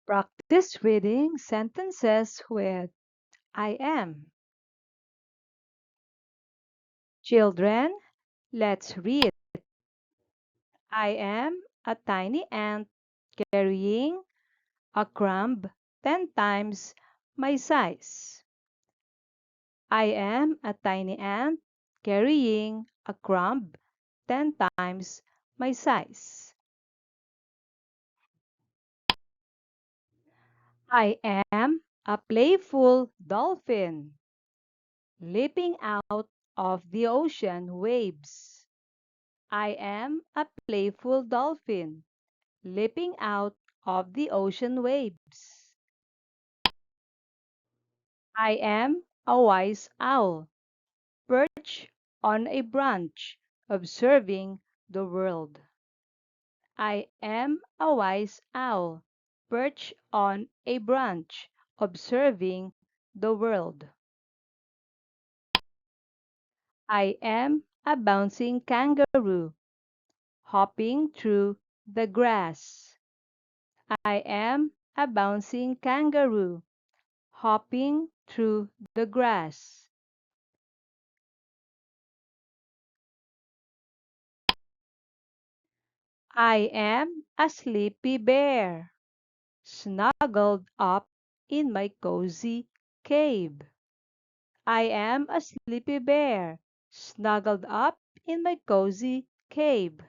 Practice reading sentences with I am. Children, let's read. I am a tiny ant carrying a crumb 10 times my size. I am a tiny ant carrying a crumb 10 times my size. I am a playful dolphin leaping out of the ocean waves. I am a playful dolphin leaping out of the ocean waves. I am a wise owl perched on a branch observing the world. I am a wise owl perched on a branch observing the world. I am a bouncing kangaroo hopping through the grass. I am a bouncing kangaroo hopping through the grass. I am a sleepy bear snuggled up in my cozy cave. I am a sleepy bear snuggled up in my cozy cave.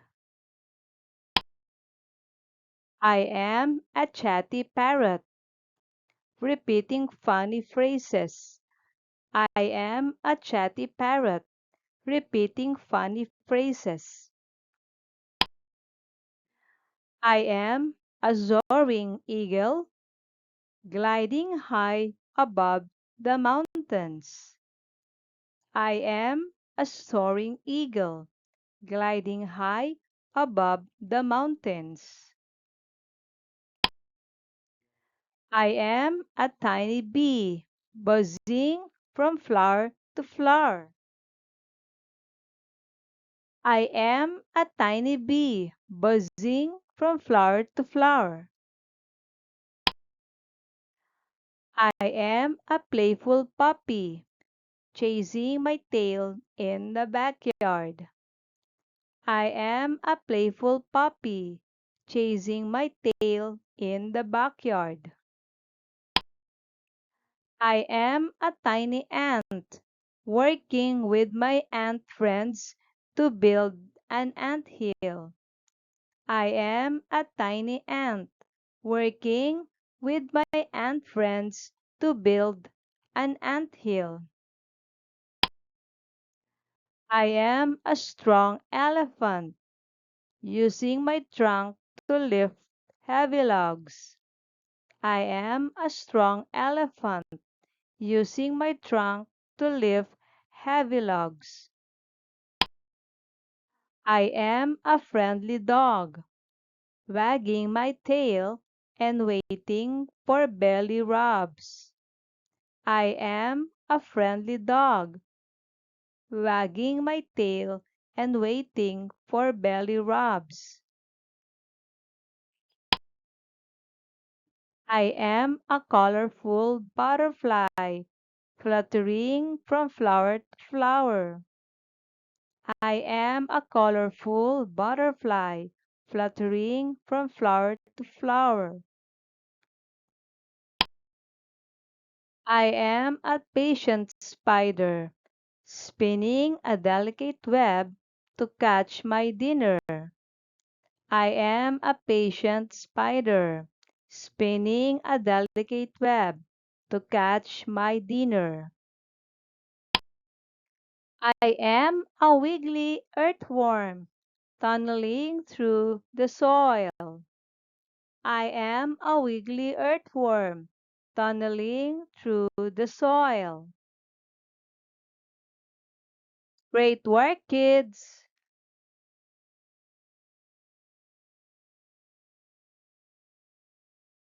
I am a chatty parrot repeating funny phrases. I am a chatty parrot repeating funny phrases. I am a soaring eagle gliding high above the mountains. I am a soaring eagle gliding high above the mountains. I am a tiny bee buzzing from flower to flower. I am a tiny bee buzzing from flower to flower. I am a playful puppy chasing my tail in the backyard. I am a playful puppy chasing my tail in the backyard. I am a tiny ant working with my ant friends to build an ant hill. I am a tiny ant working with my ant friends to build an ant hill. I am a strong elephant using my trunk to lift heavy logs. I am a strong elephant using my trunk to lift heavy logs. I am a friendly dog wagging my tail and waiting for belly rubs. I am a friendly dog wagging my tail and waiting for belly rubs. I am a colorful butterfly fluttering from flower to flower. I am a colorful butterfly fluttering from flower to flower. I am a patient spider spinning a delicate web to catch my dinner. I am a patient spider spinning a delicate web to catch my dinner. I am a wiggly earthworm tunneling through the soil. I am a wiggly earthworm tunneling through the soil. Great work, kids!